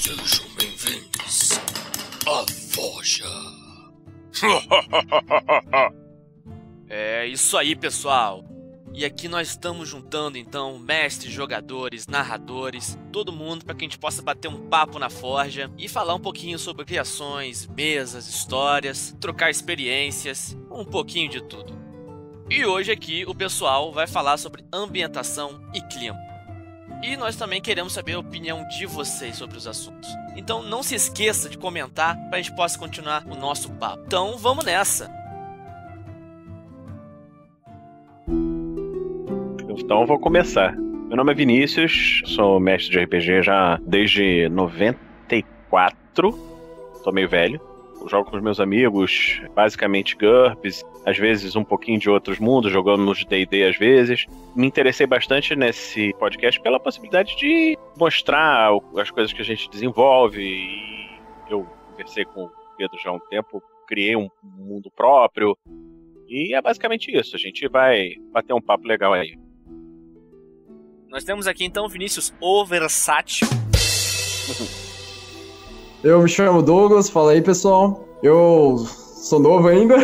Sejam bem-vindos à Forja. É isso aí, pessoal. E aqui nós estamos juntando, então, mestres, jogadores, narradores, todo mundo para que a gente possa bater um papo na Forja e falar um pouquinho sobre criações, mesas, histórias, trocar experiências, um pouquinho de tudo. E hoje aqui o pessoal vai falar sobre ambientação e clima. E nós também queremos saber a opinião de vocês sobre os assuntos. Então não se esqueça de comentar para a gente possa continuar o nosso papo. Então vamos nessa! Então eu vou começar. Meu nome é Vinícius, sou mestre de RPG já desde 94, tô meio velho. Eu jogo com os meus amigos, basicamente GURPS, às vezes um pouquinho de outros mundos, jogando nos D&D às vezes. Me interessei bastante nesse podcast pela possibilidade de mostrar as coisas que a gente desenvolve. E eu conversei com o Pedro já há um tempo, criei um mundo próprio. E é basicamente isso, a gente vai bater um papo legal aí. Nós temos aqui então o Vinícius o Versátil. Eu me chamo Douglas, fala aí pessoal. Eu sou novo ainda.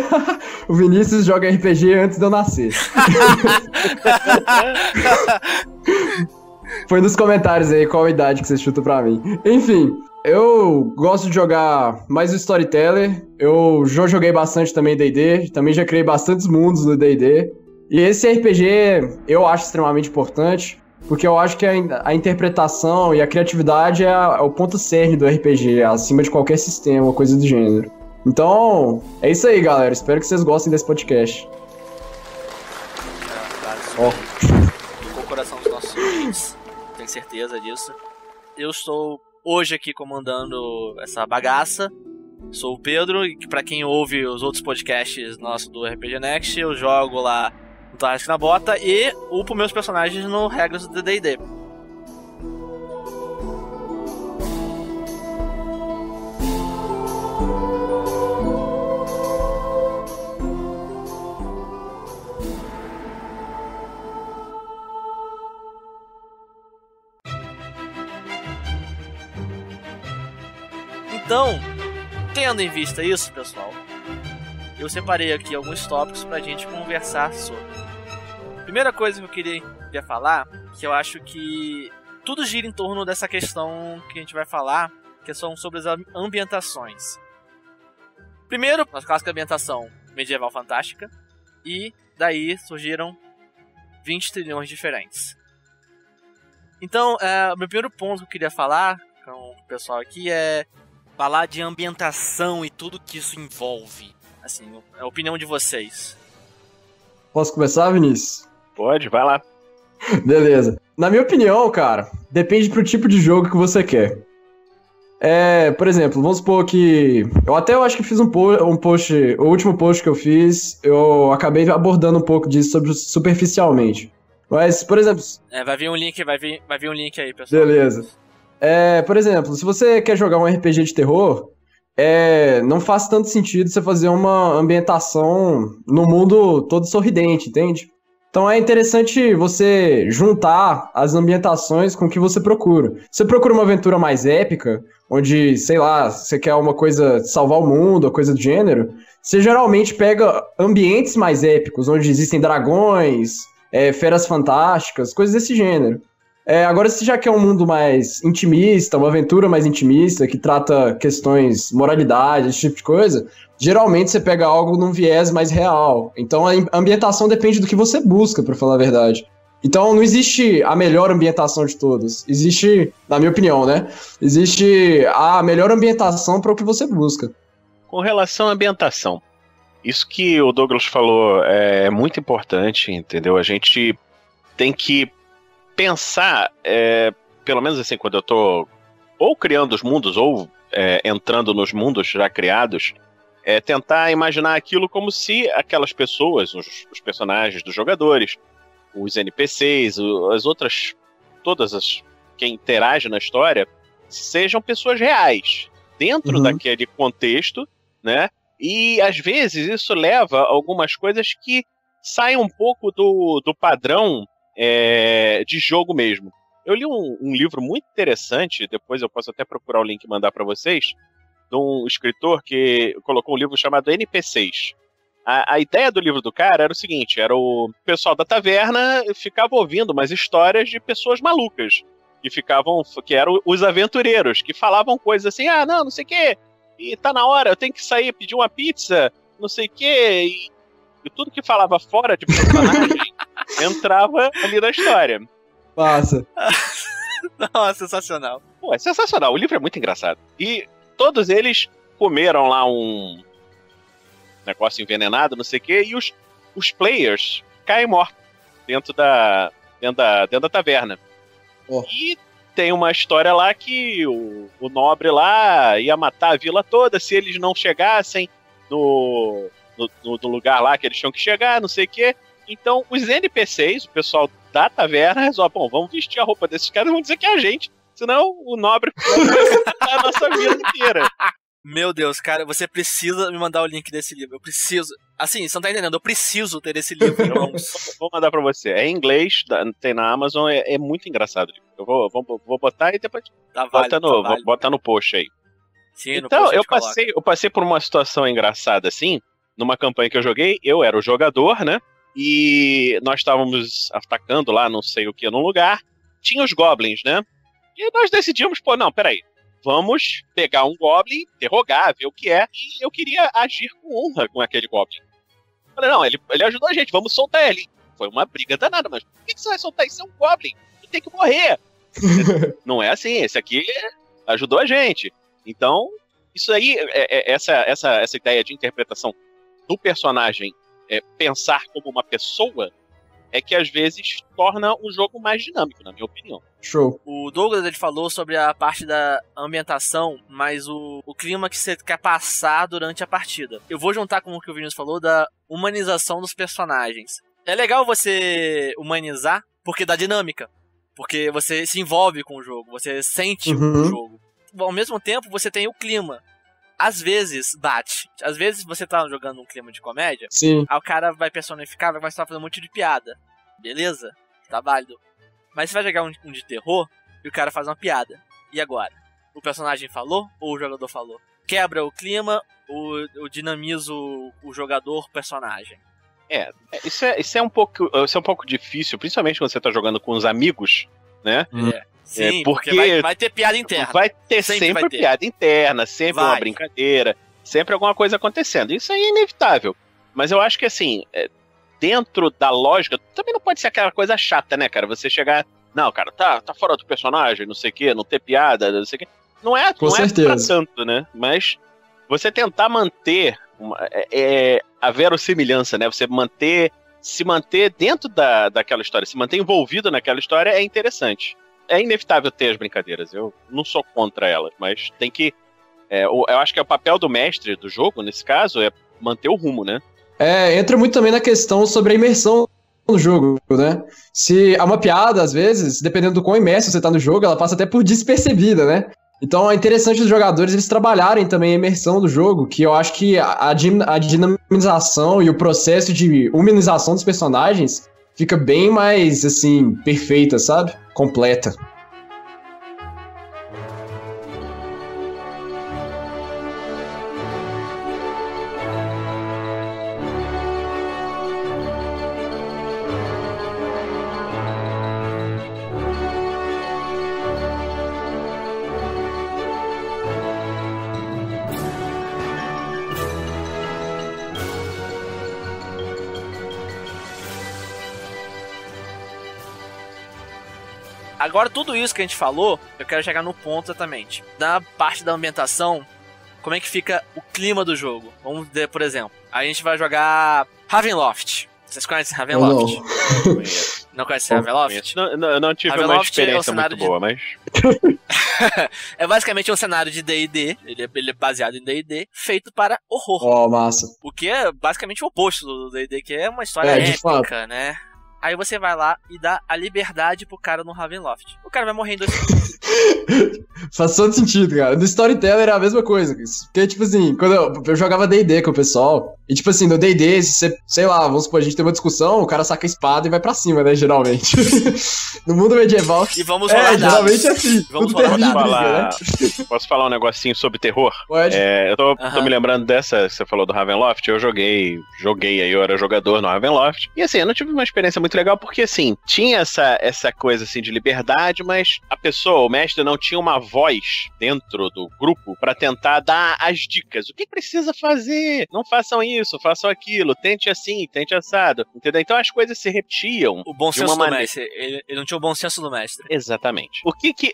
O Vinícius joga RPG antes de eu nascer. Foi nos comentários aí qual a idade que você chuta pra mim. Enfim, eu gosto de jogar mais o Storyteller. Eu já joguei bastante também D&D. Também já criei bastantes mundos no D&D. E esse RPG eu acho extremamente importante. Porque eu acho que a interpretação e a criatividade é o ponto cerne do RPG, acima de qualquer sistema ou coisa do gênero. Então, é isso aí, galera. Espero que vocês gostem desse podcast. Tocou o coração dos nossos ouvintes, tenho certeza disso. Eu estou hoje aqui comandando essa bagaça. Sou o Pedro, e pra quem ouve os outros podcasts nossos do RPG Next, eu jogo lá no Tarrasque na Bota e upo meus personagens no Regras do D&D. Então, tendo em vista isso, pessoal, eu separei aqui alguns tópicos pra gente conversar sobre. Primeira coisa que eu queria falar, que eu acho que tudo gira em torno dessa questão que a gente vai falar, que são sobre as ambientações. Primeiro, a clássica ambientação medieval fantástica, e daí surgiram 20 trilhões diferentes. Então, o meu primeiro ponto que eu queria falar com o pessoal aqui é falar de ambientação e tudo que isso envolve. Assim, a opinião de vocês. Posso começar, Vinícius? Pode, vai lá. Beleza. Na minha opinião, cara, depende pro tipo de jogo que você quer. Por exemplo, vamos supor que... Eu acho que fiz um post... O último post que eu fiz, eu acabei abordando um pouco disso superficialmente. Mas, por exemplo... vai vir um link aí, pessoal. Beleza. Por exemplo, se você quer jogar um RPG de terror, não faz tanto sentido você fazer uma ambientação no mundo todo sorridente, entende? Então é interessante você juntar as ambientações com o que você procura. Você procura uma aventura mais épica, onde, sei lá, você quer uma coisa de salvar o mundo, ou coisa do gênero, você geralmente pega ambientes mais épicos, onde existem dragões, feras fantásticas, coisas desse gênero. Agora, se já quer um mundo mais intimista, uma aventura mais intimista, que trata questões, moralidade, esse tipo de coisa, geralmente você pega algo num viés mais real. Então a ambientação depende do que você busca, pra falar a verdade. Então não existe a melhor ambientação de todas. Existe, na minha opinião, né? Existe a melhor ambientação para o que você busca. Com relação à ambientação, isso que o Douglas falou é muito importante, entendeu? A gente tem que pensar, pelo menos assim, quando eu tô ou criando os mundos, ou entrando nos mundos já criados, tentar imaginar aquilo como se aquelas pessoas, os personagens dos jogadores, os NPCs, as outras, quem interage na história, sejam pessoas reais, dentro daquele contexto, né? E às vezes isso leva a algumas coisas que saem um pouco do padrão de jogo mesmo. Eu li um livro muito interessante, depois eu posso até procurar o link e mandar para vocês, de um escritor que colocou um livro chamado NPCs. A ideia do livro do cara era o seguinte, era o pessoal da taverna ficava ouvindo umas histórias de pessoas malucas, que eram os aventureiros, que falavam coisas assim, não sei o quê, e tá na hora, eu tenho que sair, pedir uma pizza, não sei o quê, e tudo que falava fora de personagem entrava ali na história. Passa. Nossa, sensacional. Pô, é sensacional, o livro é muito engraçado. E todos eles comeram lá um negócio envenenado, não sei o quê, e os players caem mortos dentro da taverna. Oh. E tem uma história lá que o nobre lá ia matar a vila toda se eles não chegassem no lugar lá que eles tinham que chegar, não sei o quê. Então, os NPCs, o pessoal da taverna, resolve, bom, vamos vestir a roupa desses caras e vamos dizer que é a gente, senão o nobre vai matar a nossa vida inteira. Meu Deus, cara, você precisa me mandar o link desse livro. Eu preciso. Assim, você não tá entendendo, eu preciso ter esse livro em mãos. Vou mandar pra você. É em inglês, tem na Amazon, é muito engraçado. Eu vou botar e depois bota no post aí. Sim, então, eu passei por uma situação engraçada assim, numa campanha que eu joguei, eu era o jogador, né? E nós estávamos atacando lá, não sei o que, num lugar. Tinha os goblins, né? E nós decidimos, peraí. Vamos pegar um goblin, interrogar, ver o que é. E eu queria agir com honra com aquele goblin. Falei, não, ele ajudou a gente, vamos soltar ele. Foi uma briga danada, mas por que você vai soltar isso? É um goblin, ele tem que morrer. Não é assim, esse aqui ajudou a gente. Então, isso aí, essa ideia de interpretação do personagem, pensar como uma pessoa, é que às vezes torna o jogo mais dinâmico, na minha opinião. Show. O Douglas, ele falou sobre a parte da ambientação, mas o clima que você quer passar durante a partida. Eu vou juntar com o que o Vinícius falou da humanização dos personagens. É legal você humanizar, porque dá dinâmica. Porque você se envolve com o jogo, você sente o jogo. Ao mesmo tempo, você tem o clima. Às vezes bate. Às vezes você tá jogando um clima de comédia. Sim. Aí o cara vai personificar, vai começar a fazer um monte de piada. Beleza? Tá válido. Mas você vai jogar um de terror e o cara faz uma piada. E agora? O personagem falou ou o jogador falou? Quebra o clima ou dinamiza o jogador personagem? Isso é um pouco difícil, principalmente quando você tá jogando com os amigos, né? Sim, porque vai ter piada interna. Vai ter sempre piada interna, sempre uma brincadeira, sempre alguma coisa acontecendo. Isso é inevitável. Mas eu acho que, assim, dentro da lógica, também não pode ser aquela coisa chata, né, cara? Você chegar, não, cara, tá fora do personagem, não sei o quê, não ter piada, não sei o quê. Não é pra tanto, né? Mas você tentar manter a verossimilhança, né? Você se manter dentro daquela história, se manter envolvido naquela história é interessante. É inevitável ter as brincadeiras, eu não sou contra elas, mas tem que... eu acho que o papel do mestre do jogo, nesse caso, é manter o rumo, né? Entra muito também na questão sobre a imersão no jogo, né? Se há uma piada, às vezes, dependendo do quão imerso você tá no jogo, ela passa até por despercebida, né? Então é interessante os jogadores eles trabalharem também a imersão do jogo, que eu acho que a dinamização e o processo de humanização dos personagens fica bem mais, assim, perfeita, sabe? Completa. Agora, tudo isso que a gente falou, eu quero chegar no ponto exatamente. Na parte da ambientação, como é que fica o clima do jogo? Vamos ver, por exemplo, a gente vai jogar Ravenloft. Vocês conhecem Ravenloft? Não conhecem Ravenloft? Não tive uma experiência muito boa, mas... É basicamente um cenário de D&D, ele é baseado em D&D, feito para horror. Ó, massa. O que é basicamente o oposto do D&D, que é uma história épica, né? Aí você vai lá e dá a liberdade pro cara no Ravenloft. O cara vai morrer em 2 segundos. Faz todo sentido, cara. No Storyteller era a mesma coisa. Porque, tipo assim, quando eu jogava D&D com o pessoal, E tipo assim, no D&D, se você, sei lá, vamos supor, a gente tem uma discussão, o cara saca a espada e vai pra cima, né, geralmente. No mundo medieval... E vamos rolar dados. Geralmente é assim. Vamos tudo rolar termina em dados. briga, né? Posso falar um negocinho sobre terror? Pode. Eu tô me lembrando dessa, você falou do Ravenloft, eu joguei aí, eu era jogador no Ravenloft, e assim, eu não tive uma experiência muito legal, porque assim, tinha essa coisa assim de liberdade, mas a pessoa, o mestre, não tinha uma voz dentro do grupo pra tentar dar as dicas, o que precisa fazer? Não façam isso, façam aquilo, tente assim, tente assado, entendeu? Então as coisas se repetiam. O bom de senso uma do maneira... mestre, ele não tinha o bom senso do mestre. Exatamente. O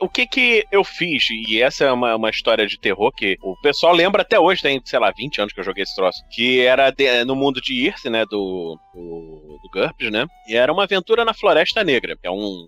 que eu fiz, e essa é uma história de terror que o pessoal lembra até hoje, tem, sei lá, 20 anos que eu joguei esse troço, que era no mundo de Irse, né, do GURPS, né, e era uma aventura na Floresta Negra, que é um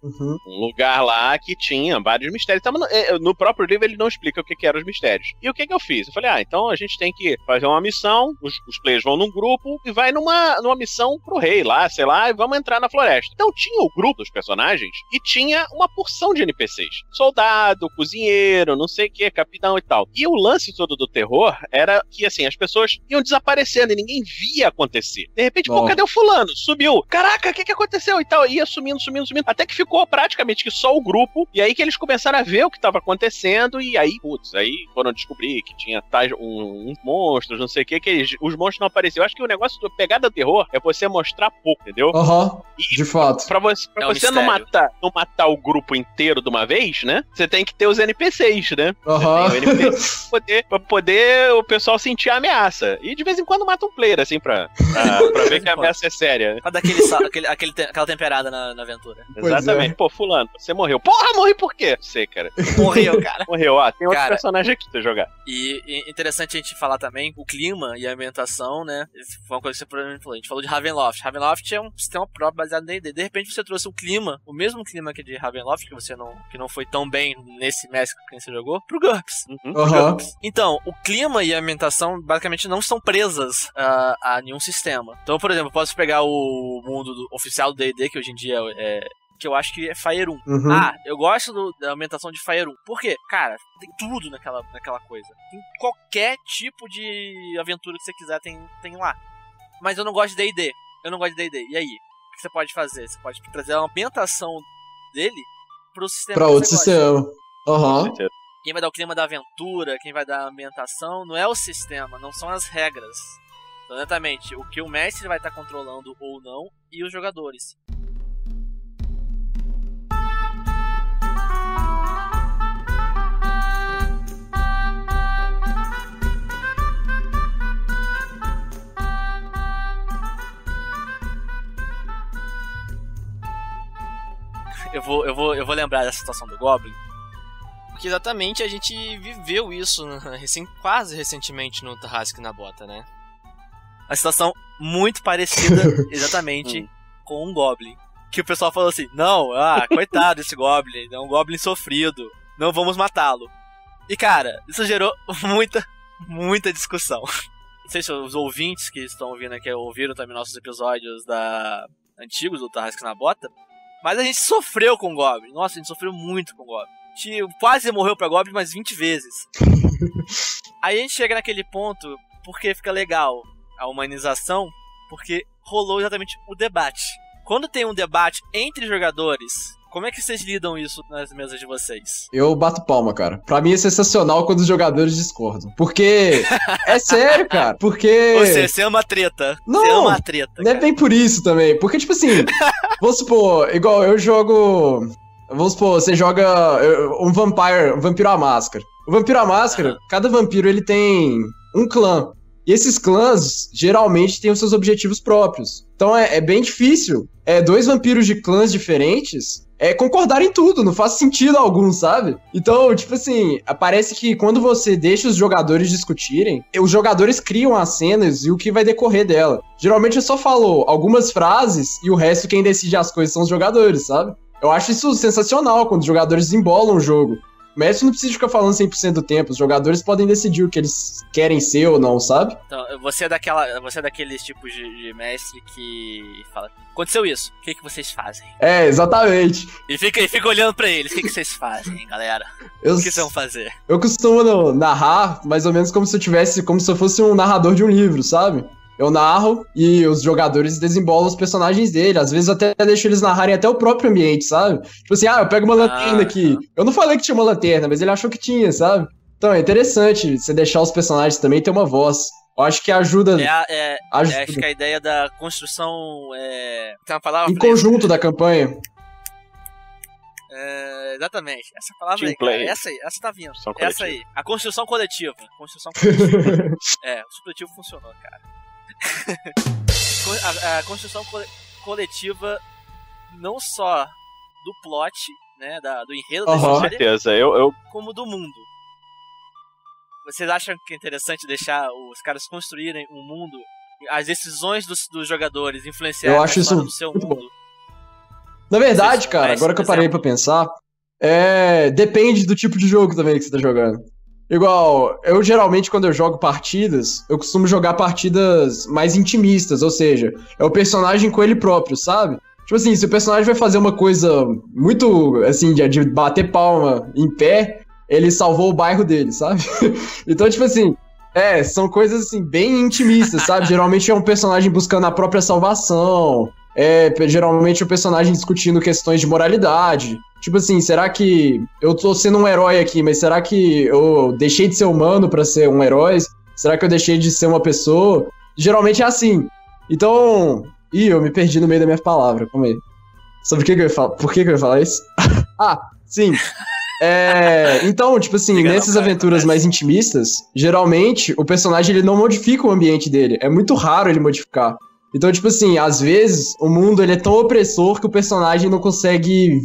lugar lá que tinha vários mistérios. Então, no próprio livro ele não explica o que eram os mistérios. E o que eu fiz? Eu falei, então a gente tem que fazer uma missão, os players vão num grupo e vai numa missão pro rei lá, sei lá, e vamos entrar na floresta. Então tinha o grupo dos personagens e tinha uma porção de NPCs. Soldado, cozinheiro, não sei o que, capitão e tal. E o lance todo do terror era que, assim, as pessoas iam desaparecendo e ninguém via acontecer. De repente, pô, cadê o fulano? Sumiu. Caraca, o que aconteceu e tal? Ia sumindo. Até que ficou praticamente que só o grupo. E aí que eles começaram a ver o que estava acontecendo. E aí, aí foram descobrir que tinha uns monstros, não sei o que os monstros não apareciam. Eu acho que o negócio da pegada do terror é você mostrar pouco, entendeu? De fato. Pra você não matar o grupo inteiro de uma vez, né? Você tem que ter os NPCs, né? Você tem o NPC pra poder o pessoal sentir a ameaça. E de vez em quando mata um player, assim, pra ver que a ameaça é séria. Pra dar aquela temperada na aventura. Exatamente. Pô, fulano, você morreu. Porra, morri por quê? Sei, cara. Morreu, cara. Morreu, tem outro personagem aqui pra você jogar. E interessante a gente falar também o clima e a ambientação, né? Foi uma coisa que você provavelmente falou. A gente falou de Ravenloft. Ravenloft é um sistema próprio baseado em D&D. De repente você trouxe um clima, o mesmo clima que de Ravenloft, que não foi tão bem nesse México que você jogou, pro GURPS. Então, o clima e a ambientação basicamente não estão presas a nenhum sistema. Então, por exemplo, eu posso pegar o mundo oficial do D&D, que hoje em dia que eu acho que é Faerun. Eu gosto da ambientação de Faerun. Por quê? Cara, tem tudo naquela coisa. Tem qualquer tipo de aventura que você quiser, tem lá. Mas eu não gosto de D&D. E aí? O que você pode fazer? Você pode trazer a ambientação dele pro sistema. Pra outro sistema. Quem vai dar o clima da aventura, quem vai dar a ambientação, não é o sistema, não são as regras. Então, exatamente, o que o mestre vai estar controlando ou não, e os jogadores. Eu vou lembrar dessa situação do Goblin, porque exatamente a gente viveu isso quase recentemente no Tarrasque na Bota, né? A situação muito parecida exatamente com um Goblin. Que o pessoal falou assim, não, coitado desse Goblin, é um Goblin sofrido, não vamos matá-lo. E cara, isso gerou muita discussão. Não sei se os ouvintes que estão ouvindo aqui ouviram também nossos episódios antigos do Tarrasque na Bota, mas a gente sofreu com o Goblin. Nossa, a gente sofreu muito com o Goblin. A gente quase morreu pra Goblin mais 20 vezes. Aí a gente chega naquele ponto porque fica legal a humanização, porque rolou exatamente o debate. Quando tem um debate entre jogadores, como é que vocês lidam isso nas mesas de vocês? Eu bato palma, cara. Pra mim é sensacional quando os jogadores discordam. Porque... é sério, cara. Porque... Você ama a treta. Não, você ama a treta, não é bem por isso também. Porque, tipo assim... vamos supor, igual eu jogo... Vamos supor, você joga um vampiro à máscara. O vampiro à máscara, cada vampiro ele tem um clã. E esses clãs, geralmente, têm os seus objetivos próprios. Então é bem difícil. Dois vampiros de clãs diferentes concordarem em tudo. Não faz sentido algum, sabe? Então, tipo assim, parece que quando você deixa os jogadores discutirem, os jogadores criam as cenas e o que vai decorrer dela. Geralmente eu só falo algumas frases e o resto quem decide as coisas são os jogadores, sabe? Eu acho isso sensacional quando os jogadores embolam o jogo. O mestre não precisa ficar falando 100% do tempo, os jogadores podem decidir o que eles querem ser ou não, sabe? Então, você é daqueles tipos de mestre que fala, aconteceu isso, o que vocês fazem? Exatamente. E fica olhando pra eles, o que vocês fazem, galera? O que vocês vão fazer? Eu costumo narrar mais ou menos como se eu fosse um narrador de um livro, sabe? Eu narro e os jogadores desembolam os personagens dele. Às vezes eu até deixo eles narrarem até o próprio ambiente, sabe? Tipo assim, eu pego uma lanterna aqui. Eu não falei que tinha uma lanterna, mas ele achou que tinha, sabe? Então é interessante você deixar os personagens também ter uma voz. Eu acho que ajuda. Acho que a ideia da construção tem uma palavra em conjunto da campanha. Exatamente. Essa palavra Team aí, play. cara. Essa tá vindo. Construção Essa aí. A construção coletiva. O supletivo funcionou, cara. A construção coletiva não só do plot, né, do enredo da Com história, certeza, como do mundo. Vocês acham que é interessante deixar os caras construírem um mundo, as decisões dos jogadores influenciarem a história do seu mundo? Na verdade, cara, agora que eu parei pra pensar, depende do tipo de jogo também que você tá jogando. Igual, eu geralmente quando eu jogo partidas, eu costumo jogar partidas mais intimistas, ou seja, é o personagem com ele próprio, sabe? Tipo assim, se o personagem vai fazer uma coisa muito, assim, de bater palma em pé, ele salvou o bairro dele, sabe? Então, tipo assim, são coisas assim, bem intimistas, sabe? Geralmente é um personagem buscando a própria salvação, geralmente um personagem discutindo questões de moralidade. Tipo assim, será que eu tô sendo um herói aqui, mas será que eu deixei de ser humano pra ser um herói? Será que eu deixei de ser uma pessoa? Geralmente é assim. Então... eu me perdi no meio da minha palavra, calma aí. Sobre o que eu ia falar? Por que eu ia falar isso? Sim. Então, tipo assim, nessas aventuras mais intimistas, geralmente o personagem ele não modifica o ambiente dele. É muito raro ele modificar. Então, tipo assim, às vezes o mundo ele é tão opressor que o personagem não consegue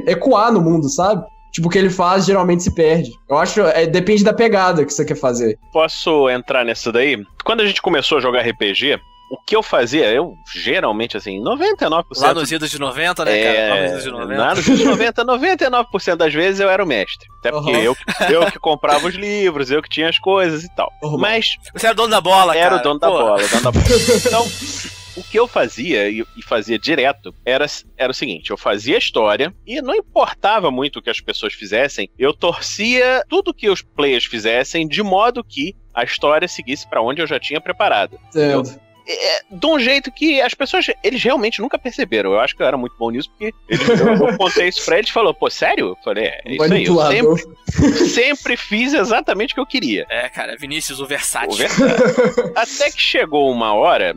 ecoar no mundo, sabe? Tipo, o que ele faz geralmente se perde. Eu acho, depende da pegada que você quer fazer. Posso entrar nessa daí? Quando a gente começou a jogar RPG, o que eu fazia, eu geralmente, assim, 99%... Lá nos idos de 90, né, cara? Lá nos idos de 90. Lá nos idos de 90, 99% das vezes eu era o mestre. Até porque eu que comprava os livros, eu que tinha as coisas e tal. Mas... você era o dono da bola, cara. Era o dono da bola. Então... o que eu fazia, e fazia direto, era o seguinte, eu fazia a história, e não importava muito o que as pessoas fizessem, eu torcia tudo que os players fizessem, de modo que a história seguisse pra onde eu já tinha preparado. Certo. De um jeito que as pessoas, eles realmente nunca perceberam. Eu acho que eu era muito bom nisso, porque eu contei isso pra eles e falou, pô, sério? Eu falei, é isso aí, eu sempre fiz exatamente o que eu queria. Cara, Vinícius, o versátil. Até que chegou uma hora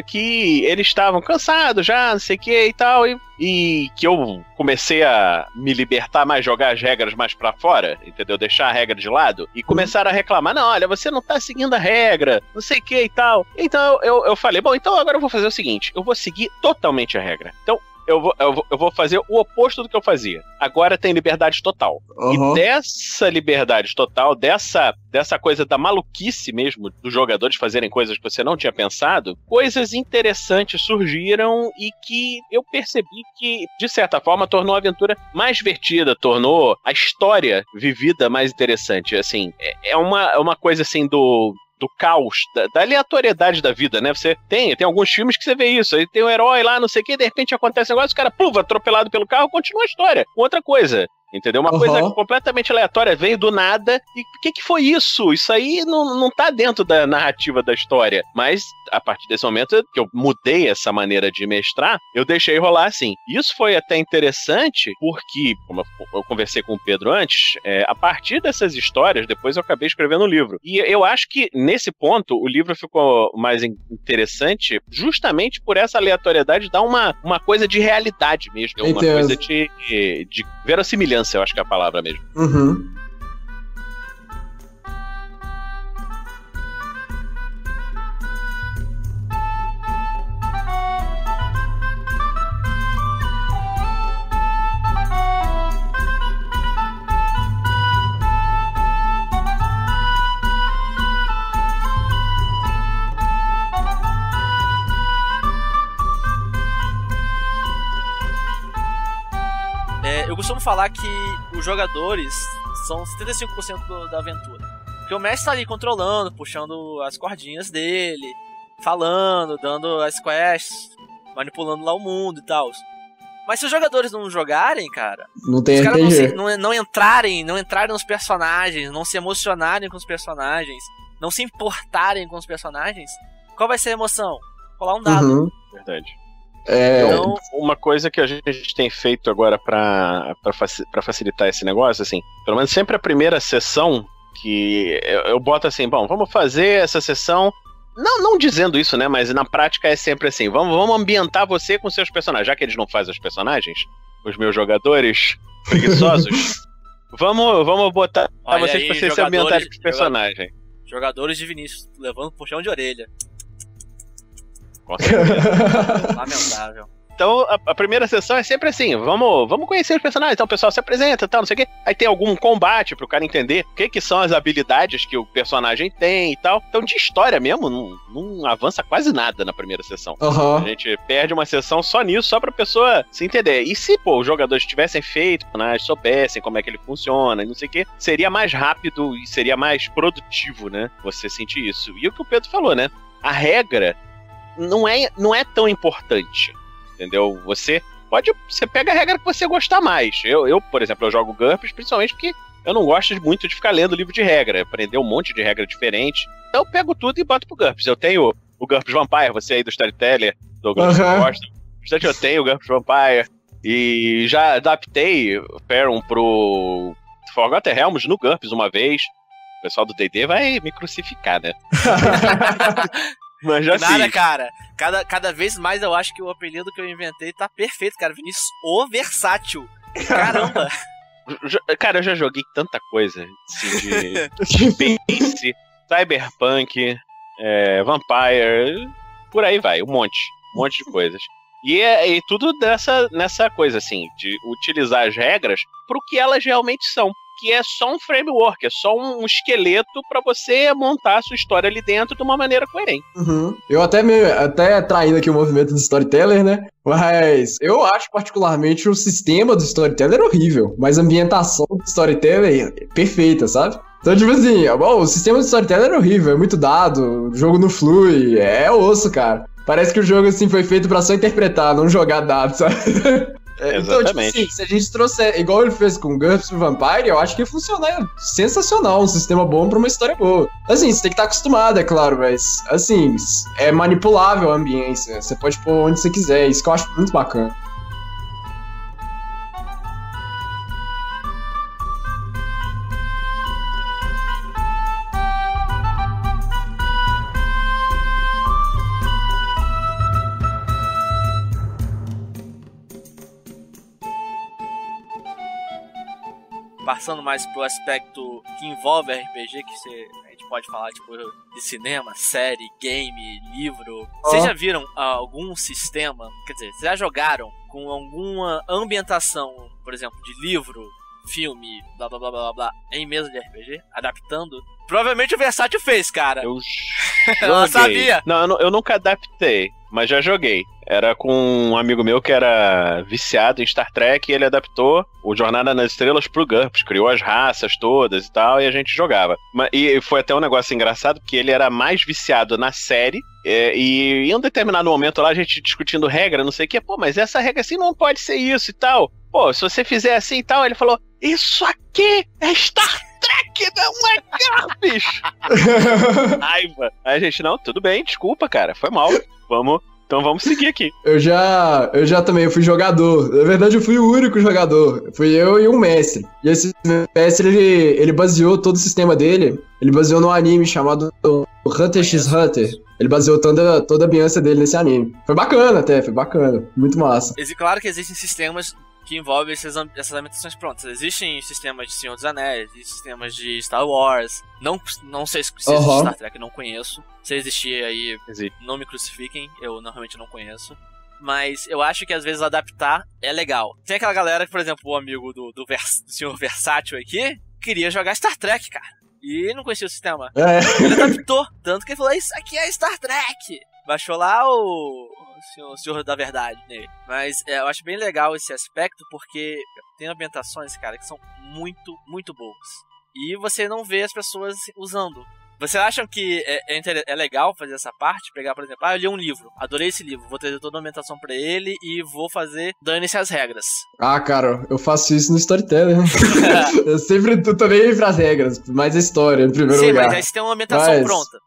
que eles estavam cansados já, não sei o que e tal, e que eu comecei a me libertar mais, jogar as regras mais pra fora, entendeu? Deixar a regra de lado, e começaram a reclamar, não, olha, você não tá seguindo a regra, não sei o que e tal. Então eu falei, bom, então agora eu vou fazer o seguinte, eu vou seguir totalmente a regra. Então eu vou fazer o oposto do que eu fazia. Agora tem liberdade total. E dessa liberdade total, dessa coisa da maluquice mesmo dos jogadores fazerem coisas que você não tinha pensado, coisas interessantes surgiram e que eu percebi que, de certa forma, tornou a aventura mais divertida, tornou a história vivida mais interessante. Assim, é uma coisa assim do caos, da aleatoriedade da vida, né? Você tem alguns filmes que você vê isso, aí tem um herói lá, não sei o que, de repente acontece um negócio, o cara, atropelado pelo carro, continua a história, com outra coisa. Entendeu? Uma coisa completamente aleatória, veio do nada, e o que foi isso? Isso aí não tá dentro da narrativa da história. Mas, a partir desse momento que eu mudei essa maneira de mestrar, eu deixei rolar assim. Isso foi até interessante, porque, como eu conversei com o Pedro antes, a partir dessas histórias, depois eu acabei escrevendo um livro. E eu acho que, nesse ponto, o livro ficou mais interessante, justamente por essa aleatoriedade, dar uma coisa de realidade mesmo, uma coisa de verossimilhança, eu acho que é a palavra mesmo. Eu costumo falar que os jogadores são 75% da aventura. Porque o mestre tá ali controlando, puxando as cordinhas dele, falando, dando as quests, manipulando lá o mundo e tal. Mas se os jogadores não jogarem, cara, não tem os caras RPG. não entrarem nos personagens, não se emocionarem com os personagens, não se importarem com os personagens, qual vai ser a emoção? Rolar um dado. Uhum. Verdade. Então, Uma coisa que a gente tem feito agora pra facilitar esse negócio, assim, pelo menos sempre a primeira sessão que eu boto assim, bom, vamos fazer essa sessão, não dizendo isso, né, mas na prática é sempre assim, vamos ambientar você com seus personagens, já que eles não fazem os personagens, os meus jogadores preguiçosos, vamos botar vocês pra vocês se ambientarem com os personagens. Jogadores de Vinícius, levando puxão de orelha. Com certeza. Lamentável. Então, a primeira sessão é sempre assim, vamos conhecer os personagens, então o pessoal se apresenta, tal, não sei o quê. Aí tem algum combate pro cara entender o que são as habilidades que o personagem tem e tal. Então, de história mesmo, não avança quase nada na primeira sessão. Uhum. A gente perde uma sessão só nisso, só pra pessoa se entender. E se, os jogadores tivessem feito, soubessem como é que ele funciona e não sei o quê, seria mais rápido e seria mais produtivo, né? Você sentir isso. E o que o Pedro falou, né? A regra não é tão importante. Entendeu? Você pega a regra que você gostar mais. Eu, por exemplo, eu jogo GURPS principalmente porque eu não gosto muito de ficar lendo livro de regra, aprender um monte de regra diferente. Então eu pego tudo e boto pro GURPS. Eu tenho o GURPS Vampire, você aí do Storyteller, Douglas, gosta. Portanto, eu tenho o GURPS Vampire e já adaptei o Perun pro Forgotten Realms no GURPS uma vez. O pessoal do D&D vai me crucificar, né? Mas já Nada, fiz. cara. Cada vez mais eu acho que o apelido que eu inventei tá perfeito, cara. Vinícius, o versátil. Caramba. Cara, eu já joguei tanta coisa assim, de Space, Cyberpunk, Vampire, por aí vai, um monte de coisas. E tudo nessa coisa, assim, de utilizar as regras pro que elas realmente são. Que é só um framework, é só um esqueleto pra você montar a sua história ali dentro de uma maneira coerente. Uhum. Eu até traindo aqui o movimento do Storyteller, né? Mas eu acho particularmente o sistema do Storyteller horrível, mas a ambientação do Storyteller é perfeita, sabe? Então, tipo assim, o sistema do Storyteller é horrível, é muito dado, o jogo não flui, é osso, cara. Parece que o jogo, assim, foi feito pra só interpretar, não jogar dados, sabe? Então, tipo assim, se a gente trouxer, igual ele fez com o GURPS e o Vampire, eu acho que ia funcionar sensacional, um sistema bom pra uma história boa. Assim, você tem que estar acostumado, é claro, mas, assim, é manipulável a ambiência, você pode pôr onde você quiser, isso que eu acho muito bacana. Passando mais pro aspecto que envolve RPG, a gente pode falar tipo de cinema, série, game, livro. Vocês já viram algum sistema, quer dizer, vocês já jogaram com alguma ambientação, por exemplo, de livro, filme, blá blá blá blá blá, em mesa de RPG, adaptando? Provavelmente o Versátil fez, cara. Eu Eu sabia. Não, eu nunca adaptei, mas já joguei. Era com um amigo meu que era viciado em Star Trek e ele adaptou o Jornada nas Estrelas pro GURPS, criou as raças todas e tal, e a gente jogava. E foi até um negócio engraçado, porque ele era mais viciado na série, e em um determinado momento lá, a gente discutindo regra, não sei o que, mas essa regra assim não pode ser isso e tal. Se você fizer assim e tal, ele falou, isso aqui é Star Trek, não é GURPS! Raiva. Aí a gente, não, tudo bem, desculpa, cara, foi mal, então vamos seguir aqui. Eu já também fui jogador. Na verdade, eu fui o único jogador. Fui eu e um mestre. E esse mestre, ele baseou todo o sistema dele. Ele baseou num anime chamado Hunter x Hunter. Ele baseou toda a ambiência dele nesse anime. Foi bacana. Muito massa. Claro que existem sistemas que envolvem essas ambientações prontas. Existem sistemas de Senhor dos Anéis, sistemas de Star Wars. Não sei se existe Star Trek, não conheço. Se existir aí, não me crucifiquem, eu normalmente não conheço. Mas eu acho que às vezes adaptar é legal. Tem aquela galera que, por exemplo, o amigo do senhor Versátil aqui, queria jogar Star Trek, cara. E não conhecia o sistema. Ele adaptou, tanto que ele falou, isso aqui é Star Trek. Baixou lá o Senhor da Verdade nele. Mas eu acho bem legal esse aspecto, porque tem ambientações, cara, que são muito, muito boas. E você não vê as pessoas usando. Vocês acham que é legal fazer essa parte? Pegar, por exemplo, eu li um livro, adorei esse livro, vou trazer toda a ambientação pra ele e vou fazer dane-se as regras. Ah, cara, eu faço isso no Storyteller. Eu sempre tô nem aí pras regras, mas a história, em primeiro lugar. Sim, mas aí você tem uma ambientação pronta.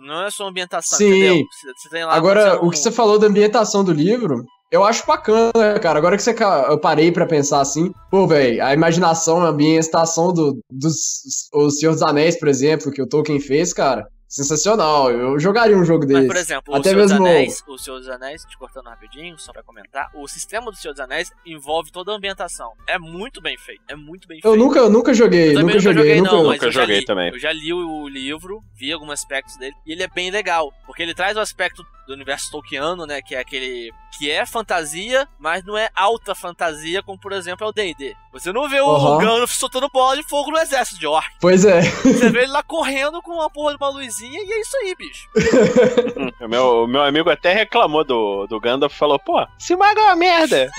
Não é só ambientação, sim. Entendeu? Você tem lá agora, o que você falou da ambientação do livro, eu acho bacana, cara. Agora que eu parei pra pensar assim, pô, velho, a imaginação, a ambientação o Senhor dos Anéis, por exemplo, que o Tolkien fez, cara, sensacional. Eu jogaria um jogo desse. Mas, por exemplo, até o Senhor dos Anéis, te cortando rapidinho, só pra comentar, o sistema do Senhor dos Anéis envolve toda a ambientação. É muito bem feito, Eu nunca joguei, nunca joguei também. Eu já li o livro, vi alguns aspectos dele, e ele é bem legal, porque ele traz o aspecto do universo tolkiano, né, que é aquele que é fantasia, mas não é alta fantasia, como por exemplo é o D&D. Você não vê o Gandalf soltando bola de fogo no exército de orc. Pois é. Você vê ele lá correndo com uma porra de uma luzinha e é isso aí, bicho. O meu amigo até reclamou do Gandalf, falou, pô, esse mago é uma merda,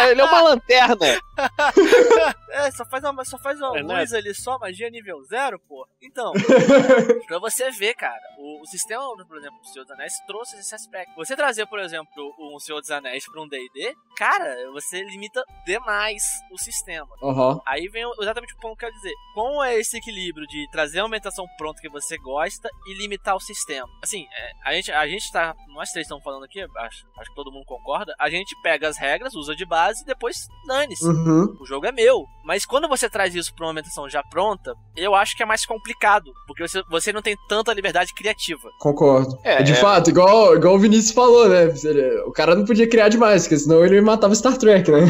ele é uma lanterna. Só faz uma luz ali só, magia nível 0, pô. Então, pra você ver, cara, o sistema, por exemplo, do Senhor dos Anéis trouxe esse aspecto. Você trazer, por exemplo, um Senhor dos Anéis pra um D&D, cara, você limita demais o sistema. Aí vem exatamente o ponto que eu quero dizer. Como é esse equilíbrio de trazer uma ambientação pronta que você gosta e limitar o sistema? Assim, a gente tá, nós três estamos falando aqui, acho que todo mundo concorda, a gente pega as regras, usa de base e depois dane-se. O jogo é meu. Mas quando você traz isso pra uma ambientação já pronta, eu acho que é mais complicado, porque você não tem tanta liberdade criativa. Concordo. De fato, igual o Vinícius falou, né? O cara não podia criar demais, porque senão ele matava Star Trek, né?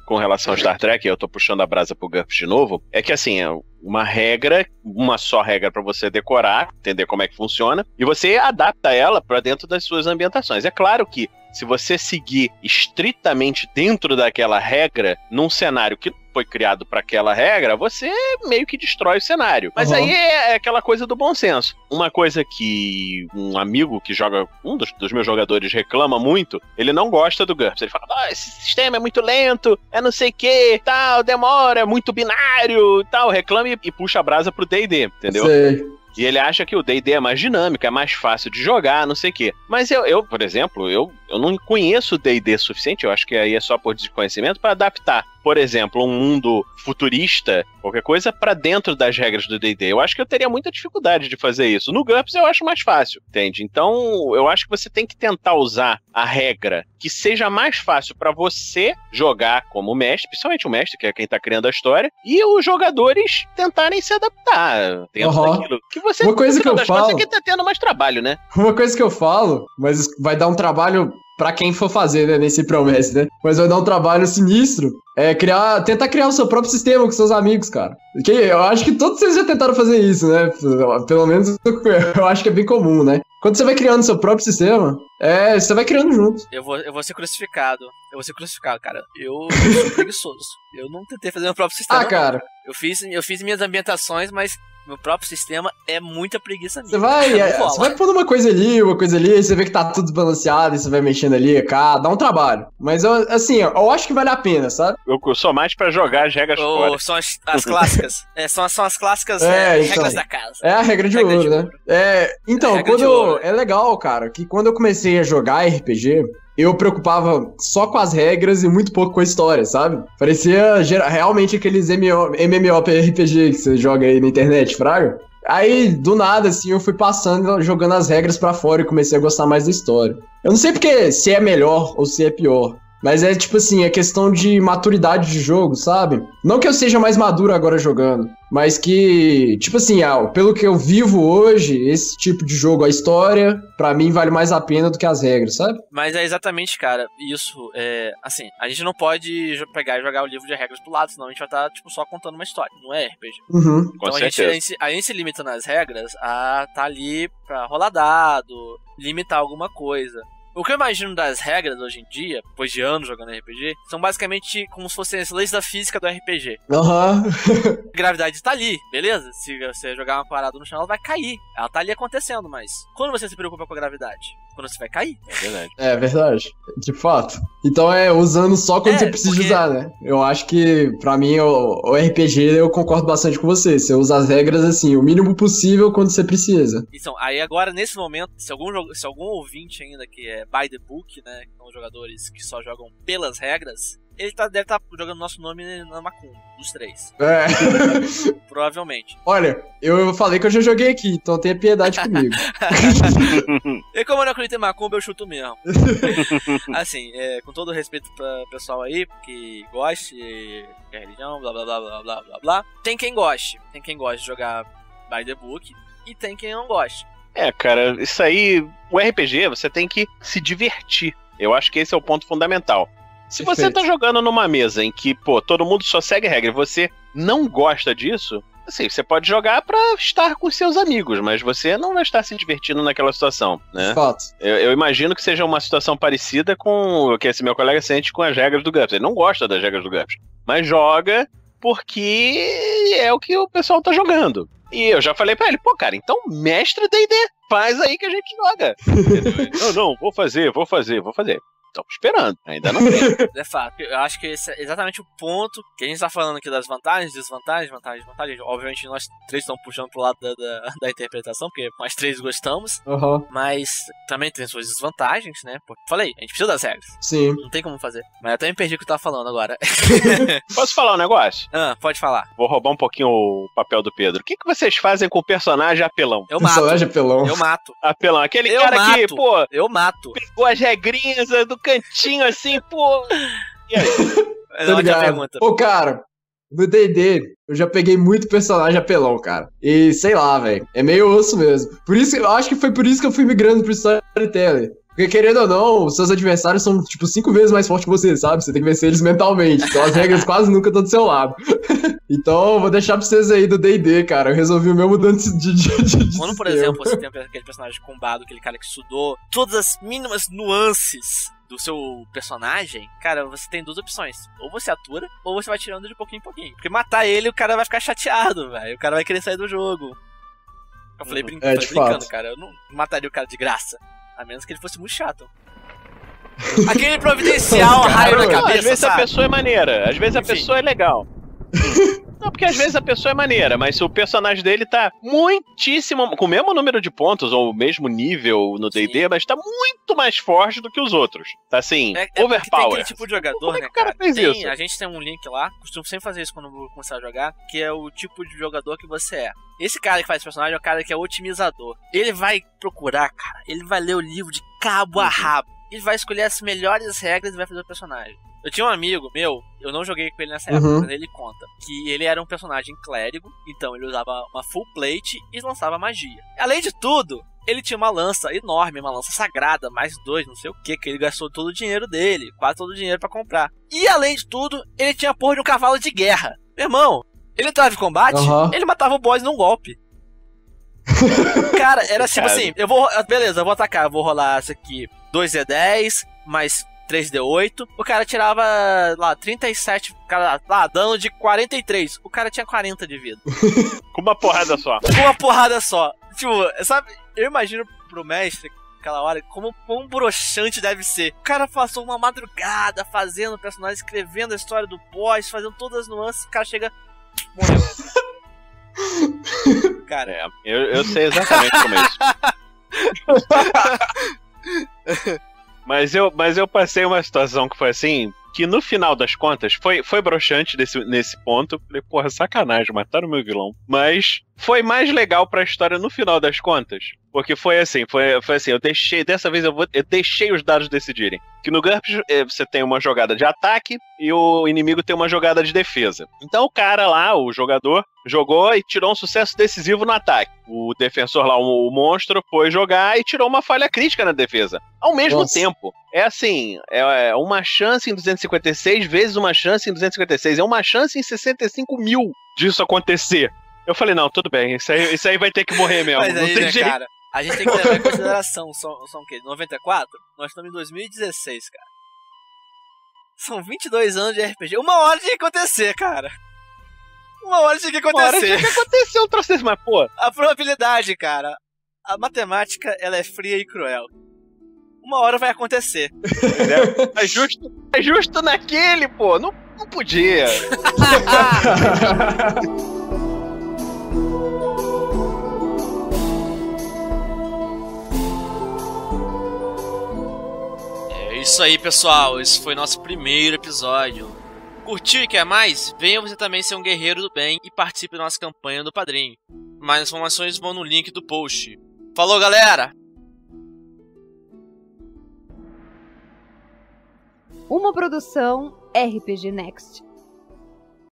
Com relação ao Star Trek, eu tô puxando a brasa pro GURPS de novo, é que assim, uma só regra pra você decorar, entender como é que funciona, e você adapta ela pra dentro das suas ambientações. É claro que se você seguir estritamente dentro daquela regra, num cenário que foi criado para aquela regra, você meio que destrói o cenário. Mas aí é aquela coisa do bom senso. Uma coisa que um amigo que joga, um dos meus jogadores reclama muito, ele não gosta do GURPS. Ele fala, esse sistema é muito lento, é não sei o que, tal, demora, é muito binário, tal. Reclama e puxa a brasa pro D&D, entendeu? Sei. E ele acha que o D&D é mais dinâmico, é mais fácil de jogar, não sei o quê. Mas eu, por exemplo, eu não conheço o D&D suficiente, eu acho que aí é só por desconhecimento, para adaptar, por exemplo, um mundo futurista, qualquer coisa, para dentro das regras do D&D. Eu acho que eu teria muita dificuldade de fazer isso. No GURPS eu acho mais fácil, entende? Então, eu acho que você tem que tentar usar a regra que seja mais fácil para você jogar como mestre, principalmente o mestre, que é quem tá criando a história, e os jogadores tentarem se adaptar dentro daquilo que você, uma coisa que eu falo, é que tá tendo mais trabalho, né? Uma coisa que eu falo, mas vai dar um trabalho pra quem for fazer, né? Nem se promete, né? Mas vai dar um trabalho sinistro. Tentar criar o seu próprio sistema com seus amigos, cara. Eu acho que todos vocês já tentaram fazer isso, né? Pelo menos eu acho que é bem comum, né? Quando você vai criando seu próprio sistema, você vai criando junto. Eu vou ser crucificado. Cara. Eu sou preguiçoso. Eu não tentei fazer meu próprio sistema. Cara. Eu fiz minhas ambientações, mas meu próprio sistema é muita preguiça minha. Você vai pondo uma coisa ali, aí você vê que tá tudo desbalanceado, e você vai mexendo ali, cá, dá um trabalho. Mas, eu acho que vale a pena, sabe? Eu sou mais pra jogar as regras fora. São as clássicas. São as clássicas regras da casa. É a regra de ouro, né? Então, é legal, cara, que quando eu comecei a jogar RPG, eu preocupava só com as regras e muito pouco com a história, sabe? Parecia realmente aqueles MMORPG que você joga aí na internet, fraga. Aí, do nada, assim, eu fui passando, jogando as regras pra fora e comecei a gostar mais da história. Eu não sei porque se é melhor ou se é pior, mas é tipo assim, é questão de maturidade de jogo, sabe? Não que eu seja mais maduro agora jogando, mas que, tipo assim, pelo que eu vivo hoje, esse tipo de jogo, a história, pra mim vale mais a pena do que as regras, sabe? Mas é exatamente, cara, isso, assim, a gente não pode pegar e jogar o livro de regras pro lado, senão a gente vai estar, tipo, só contando uma história, não é RPG. Então a gente se limita nas regras a tá ali pra rolar dado, limitar alguma coisa. O que eu imagino das regras hoje em dia, depois de anos jogando RPG, são basicamente como se fossem as leis da física do RPG. A gravidade tá ali, beleza? Se você jogar uma parada no chão, ela vai cair. Ela tá ali acontecendo, mas quando você se preocupa com a gravidade? quando você vai cair. É verdade. É verdade, de fato. Então usando só quando você precisa usar, né? Eu acho que, pra mim, o RPG, eu concordo bastante com você. Você usa as regras, assim, o mínimo possível quando você precisa. Então, aí agora, nesse momento, se algum ouvinte ainda que é by the book, né, que são jogadores que só jogam pelas regras, ele deve estar jogando nosso nome na Macumba, dos 3. Provavelmente. Olha, eu falei que eu já joguei aqui, então tenha piedade comigo. E como eu não acredito em Macumba, eu chuto mesmo. Assim, com todo o respeito pra pessoal aí, que goste de religião, blá blá blá blá blá blá blá. Tem quem goste de jogar by the book, e tem quem não goste. Cara, isso aí, o RPG, você tem que se divertir. Eu acho que esse é o ponto fundamental. Se você tá jogando numa mesa em que, todo mundo só segue regra e você não gosta disso, assim, você pode jogar pra estar com seus amigos, mas você não vai estar se divertindo naquela situação, né? Fato. Eu imagino que seja uma situação parecida com o que esse meu colega sente com as regras do GURPS. Ele não gosta das regras do GURPS, mas joga porque é o que o pessoal tá jogando. E eu já falei pra ele, cara, então mestre D&D, faz aí que a gente joga. Não, vou fazer. Estamos esperando, ainda não tem. É fato, eu acho que esse é exatamente o ponto que a gente tá falando aqui das vantagens, desvantagens, vantagens. Obviamente nós 3 estamos puxando pro lado da interpretação, porque nós 3 gostamos, mas também tem suas desvantagens, né? Porque falei, a gente precisa das regras. Sim. Não tem como fazer. Mas eu até me perdi o que eu tava falando agora. Posso falar um negócio? Pode falar. Vou roubar um pouquinho o papel do Pedro. O que vocês fazem com o personagem apelão? Eu mato. Personagem apelão. Eu mato. Apelão, aquele cara que, eu mato. Pegou as regrinhas do cantinho assim, E aí? Não, outra pergunta. Cara, no D&D, eu já peguei muito personagem apelão, cara. E sei lá, velho, é meio osso mesmo. Eu acho que foi por isso que eu fui migrando pro Storyteller. Porque, querendo ou não, os seus adversários são, 5 vezes mais fortes que você, sabe? Você tem que vencer eles mentalmente. Então as regras quase nunca estão do seu lado. Então, eu vou deixar pra vocês aí do D&D, cara. Eu resolvi o meu mudante de quando, por exemplo, você tem aquele personagem combado, aquele cara que estudou todas as mínimas nuances do seu personagem, cara, você tem 2 opções. Ou você atura, ou você vai tirando de pouquinho em pouquinho. Porque matar ele, o cara vai ficar chateado, velho. O cara vai querer sair do jogo. Eu falei brincando, cara. Eu não mataria o cara de graça. A menos que ele fosse muito chato. Aquele providencial raio na cabeça, às vezes sabe? A pessoa é maneira, às vezes a pessoa é legal. Não, porque às vezes a pessoa é maneira, mas se o personagem dele tá muitíssimo, com o mesmo número de pontos, ou o mesmo nível no D&D, mas tá muito mais forte do que os outros. Tá assim, overpower. Tem aquele tipo de jogador, né, cara? Isso? A gente tem um link lá, costumo sempre fazer isso quando eu vou começar a jogar, que é o tipo de jogador que você é. Esse cara que faz personagem é o cara que é otimizador. Ele vai procurar, cara, ele vai ler o livro de cabo a rabo. Ele vai escolher as melhores regras e vai fazer o personagem. Eu tinha um amigo meu, eu não joguei com ele nessa época, mas ele conta que ele era um personagem clérigo, então ele usava uma full plate e lançava magia. Além de tudo, ele tinha uma lança enorme, uma lança sagrada, mais 2, não sei o que ele gastou todo o dinheiro dele, quase todo o dinheiro pra comprar. E além de tudo, ele tinha a porra de um cavalo de guerra. Meu irmão, ele entrava em combate, ele matava o boss num golpe. Cara, era tipo assim, eu vou atacar, eu vou rolar isso aqui, 2d10, mais 3d8, o cara tirava lá 37, dano de 43, o cara tinha 40 de vida. Com uma porrada só. Tipo, sabe, eu imagino pro mestre aquela hora como quão broxante deve ser. O cara passou uma madrugada fazendo o personagem, escrevendo a história do boss, fazendo todas as nuances, o cara chega, morreu. Cara, eu sei exatamente como é isso. Mas eu passei uma situação que foi assim, que no final das contas foi broxante nesse ponto. Falei, porra, sacanagem, mataram o meu vilão. Mas foi mais legal pra história no final das contas. Porque foi assim, dessa vez eu deixei os dados decidirem. Que no GURPS você tem uma jogada de ataque e o inimigo tem uma jogada de defesa. Então o cara lá, o jogador, jogou e tirou um sucesso decisivo no ataque. O defensor lá, o monstro, foi jogar e tirou uma falha crítica na defesa. Ao mesmo tempo. É assim, é uma chance em 256 vezes uma chance em 256. É uma chance em 65 mil disso acontecer. Eu falei, não, tudo bem, isso aí vai ter que morrer mesmo. Mas não aí, tem né, jeito. cara, a gente tem que levar em consideração, são o quê? 94? Nós estamos em 2016, cara. São 22 anos de RPG. Uma hora tinha que acontecer, cara. Uma hora tinha que acontecer um troço desse, mas pô. A probabilidade, cara. A matemática, ela é fria e cruel. uma hora vai acontecer. Entendeu? É justo naquele, pô. Não podia. É isso aí, pessoal. Esse foi nosso primeiro episódio. Curtiu e quer mais? Venha você também ser um guerreiro do bem e participe da nossa campanha do Padrinho. Mais informações vão no link do post. Falou, galera! Uma produção RPG Next.